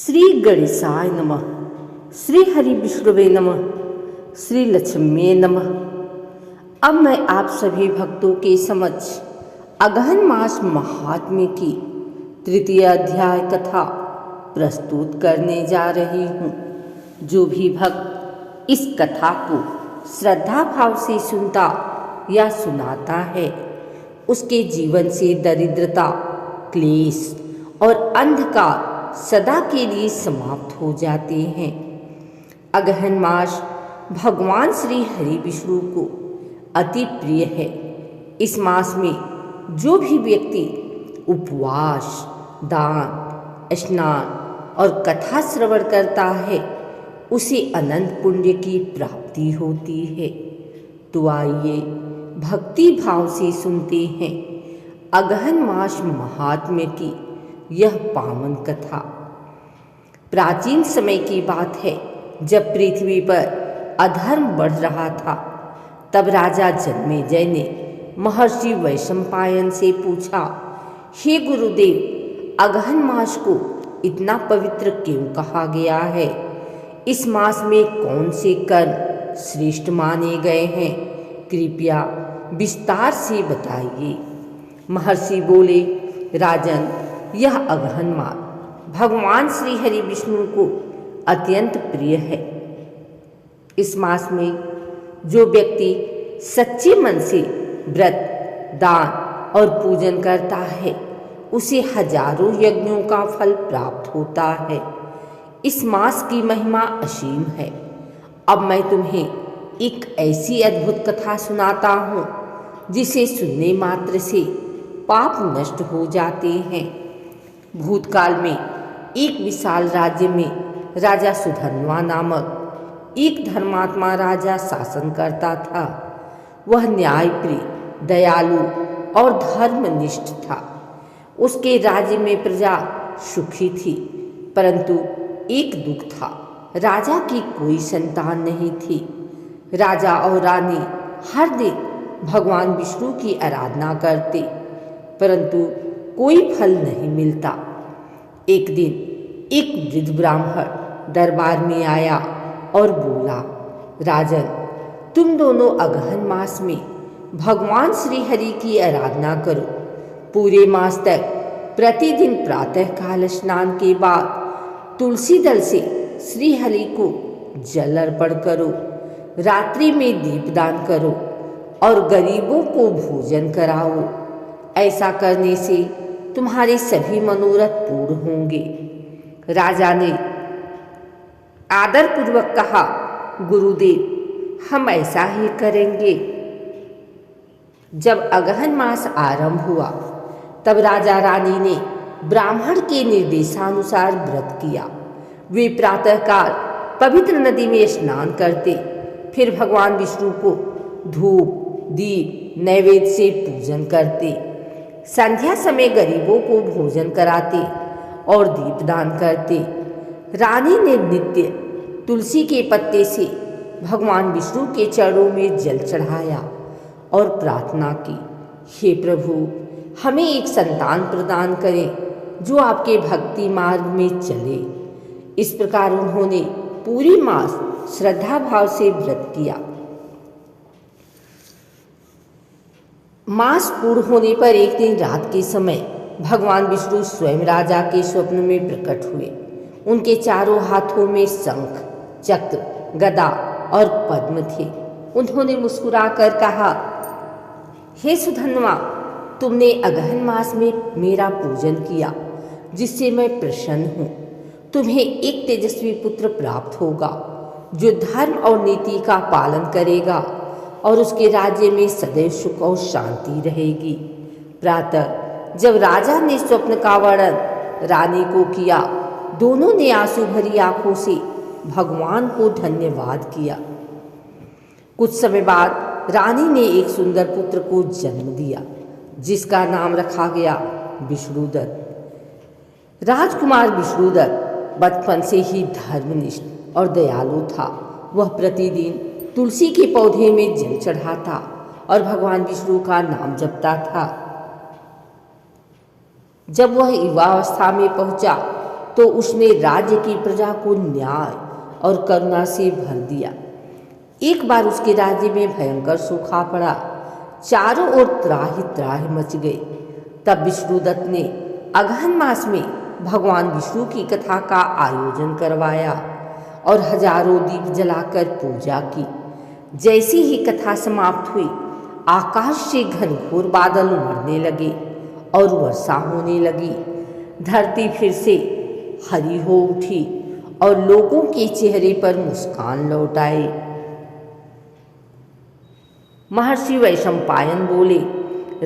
श्री गणेशाय नमः। श्री हरि विष्णुवे नमः। श्री लक्ष्मी नमः। अब मैं आप सभी भक्तों के समक्ष अगहन मास महात्म्य की तृतीय अध्याय कथा प्रस्तुत करने जा रही हूँ। जो भी भक्त इस कथा को श्रद्धा भाव से सुनता या सुनाता है, उसके जीवन से दरिद्रता, क्लेश और अंधकार सदा के लिए समाप्त हो जाते हैं। अगहन मास भगवान श्री हरि विष्णु को अति प्रिय है। इस मास में जो भी व्यक्ति उपवास, दान, स्नान और कथा श्रवण करता है, उसे अनंत पुण्य की प्राप्ति होती है। तो आइए भक्ति भाव से सुनते हैं अगहन मास महात्म्य की यह पावन कथा। प्राचीन समय की बात है, जब पृथ्वी पर अधर्म बढ़ रहा था, तब राजा जन्मेजय ने महर्षि वैशंपायन से पूछा, हे गुरुदेव, अगहन मास को इतना पवित्र क्यों कहा गया है? इस मास में कौन से कर्म श्रेष्ठ माने गए हैं? कृपया विस्तार से बताइए। महर्षि बोले, राजन, यह अगहन मास भगवान श्री हरि विष्णु को अत्यंत प्रिय है। इस मास में जो व्यक्ति सच्चे मन से व्रत, दान और पूजन करता है, उसे हजारों यज्ञों का फल प्राप्त होता है। इस मास की महिमा असीम है। अब मैं तुम्हें एक ऐसी अद्भुत कथा सुनाता हूँ, जिसे सुनने मात्र से पाप नष्ट हो जाते हैं। भूतकाल में एक विशाल राज्य में राजा सुधन्वा नामक एक धर्मात्मा राजा शासन करता था। वह न्यायप्रिय, दयालु और धर्मनिष्ठ था। उसके राज्य में प्रजा सुखी थी, परंतु एक दुख था, राजा की कोई संतान नहीं थी। राजा और रानी हर दिन भगवान विष्णु की आराधना करते, परंतु कोई फल नहीं मिलता। एक दिन एक वृद्ध ब्राह्मण दरबार में आया और बोला, राजन, तुम दोनों अगहन मास में भगवान श्री हरि की आराधना करो। पूरे मास तक प्रतिदिन प्रातःकाल स्नान के बाद तुलसी दल से श्री हरि को जल अर्पण करो। रात्रि में दीपदान करो और गरीबों को भोजन कराओ। ऐसा करने से तुम्हारे सभी मनोरथ पूर्ण होंगे। राजा ने आदरपूर्वक कहा, गुरुदेव, हम ऐसा ही करेंगे। जब अगहन मास आरंभ हुआ, तब राजा रानी ने ब्राह्मण के निर्देशानुसार व्रत किया। वे प्रातःकाल पवित्र नदी में स्नान करते, फिर भगवान विष्णु को धूप, दीप, नैवेद्य से पूजन करते। संध्या समय गरीबों को भोजन कराते और दीपदान करते। रानी ने नित्य तुलसी के पत्ते से भगवान विष्णु के चरणों में जल चढ़ाया और प्रार्थना की, हे प्रभु, हमें एक संतान प्रदान करें जो आपके भक्ति मार्ग में चले। इस प्रकार उन्होंने पूरी मास श्रद्धा भाव से व्रत किया। मास पूर्ण होने पर एक दिन रात के समय भगवान विष्णु स्वयं राजा के स्वप्न में प्रकट हुए। उनके चारों हाथों में शंख, चक्र, गदा और पद्म थे। उन्होंने मुस्कुराकर कहा, हे सुधन्वा, तुमने अगहन मास में मेरा पूजन किया, जिससे मैं प्रसन्न हूँ। तुम्हें एक तेजस्वी पुत्र प्राप्त होगा, जो धर्म और नीति का पालन करेगा और उसके राज्य में सदैव सुख और शांति रहेगी। प्रातः जब राजा ने स्वप्न का वर्णन रानी को किया, दोनों ने आंसू भरी आंखों से भगवान को धन्यवाद किया। कुछ समय बाद रानी ने एक सुंदर पुत्र को जन्म दिया, जिसका नाम रखा गया विष्णुदत्त। राजकुमार विष्णुदत्त बचपन से ही धर्मनिष्ठ और दयालु था। वह प्रतिदिन तुलसी के पौधे में जल चढ़ाता और भगवान विष्णु का नाम जपता था। जब वह युवावस्था में पहुंचा, तो उसने राज्य की प्रजा को न्याय और करुणा से भर दिया। एक बार उसके राज्य में भयंकर सूखा पड़ा, चारों ओर त्राहि त्राहि मच गई। तब विष्णुदत्त ने अगहन मास में भगवान विष्णु की कथा का आयोजन करवाया और हजारों दीप जलाकर पूजा की। जैसी ही कथा समाप्त हुई, आकाश से घनघोर बादल उमड़ने लगे और वर्षा होने लगी। धरती फिर से हरी हो उठी और लोगों के चेहरे पर मुस्कान लौट आई। महर्षि वैशंपायन बोले,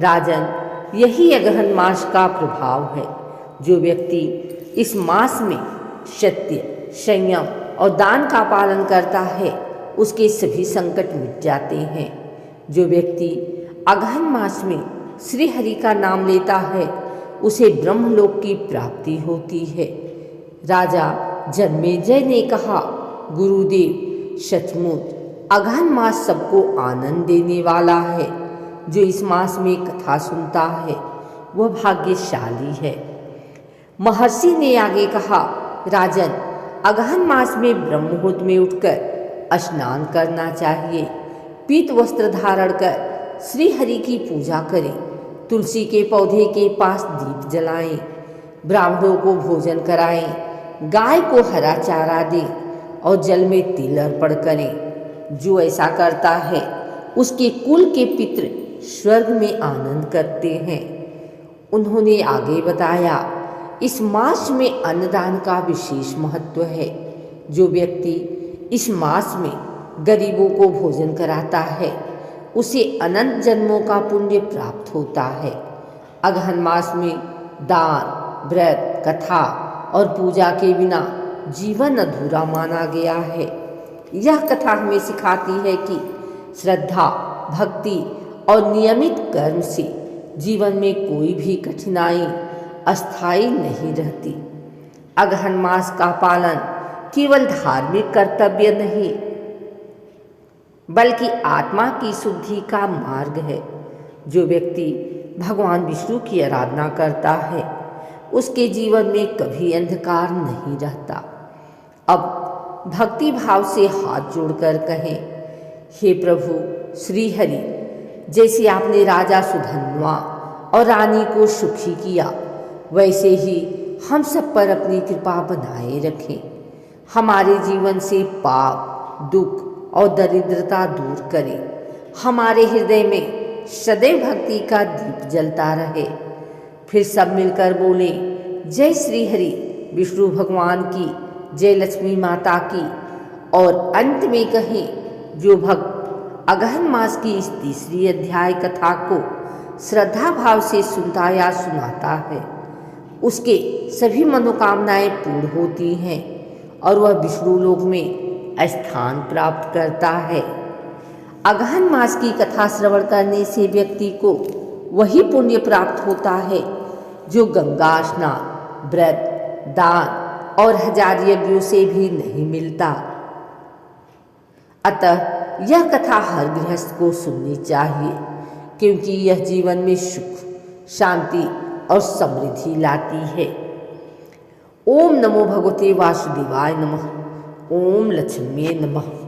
राजन, यही अगहन मास का प्रभाव है। जो व्यक्ति इस मास में सत्य, संयम और दान का पालन करता है, उसके सभी संकट मिट जाते हैं। जो व्यक्ति अगहन मास में श्री हरि का नाम लेता है, उसे ब्रह्मलोक की प्राप्ति होती है। राजा जन्मेजय ने कहा, गुरुदेव, सचमुच अगहन मास सबको आनंद देने वाला है। जो इस मास में कथा सुनता है, वह भाग्यशाली है। महर्षि ने आगे कहा, राजन, अगहन मास में ब्रह्ममुहूर्त में उठकर स्नान करना चाहिए। पीत वस्त्र धारण कर श्री हरि की पूजा करें। तुलसी के पौधे के पास दीप जलाएं, ब्राह्मणों को भोजन कराएं, गाय को हरा चारा दें और जल में तिल अर्पण करें। जो ऐसा करता है, उसके कुल के पितृ स्वर्ग में आनंद करते हैं। उन्होंने आगे बताया, इस मास में अन्नदान का विशेष महत्व है। जो व्यक्ति इस मास में गरीबों को भोजन कराता है, उसे अनंत जन्मों का पुण्य प्राप्त होता है। अगहन मास में दान, व्रत, कथा और पूजा के बिना जीवन अधूरा माना गया है। यह कथा हमें सिखाती है कि श्रद्धा, भक्ति और नियमित कर्म से जीवन में कोई भी कठिनाई अस्थायी नहीं रहती। अगहन मास का पालन केवल धार्मिक कर्तव्य नहीं, बल्कि आत्मा की शुद्धि का मार्ग है। जो व्यक्ति भगवान विष्णु की आराधना करता है, उसके जीवन में कभी अंधकार नहीं रहता। अब भक्ति भाव से हाथ जोड़कर कहें, हे प्रभु श्री हरि, जैसे आपने राजा सुधन्वा और रानी को सुखी किया, वैसे ही हम सब पर अपनी कृपा बनाए रखें। हमारे जीवन से पाप, दुख और दरिद्रता दूर करें। हमारे हृदय में सदैव भक्ति का दीप जलता रहे। फिर सब मिलकर बोले, जय श्री हरि, विष्णु भगवान की जय, लक्ष्मी माता की। और अंत में कहें, जो भक्त अगहन मास की इस तीसरी अध्याय कथा को श्रद्धा भाव से सुनता या सुनाता है, उसके सभी मनोकामनाएं पूर्ण होती हैं और वह विष्णु लोक में स्थान प्राप्त करता है। अगहन मास की कथा श्रवण करने से व्यक्ति को वही पुण्य प्राप्त होता है जो गंगा स्नान, व्रत, दान और हजार यज्ञों से भी नहीं मिलता। अतः यह कथा हर गृहस्थ को सुननी चाहिए, क्योंकि यह जीवन में सुख, शांति और समृद्धि लाती है। ओम नमो भगवते वासुदेवाय नमः। ओम लक्ष्म्ये नमः।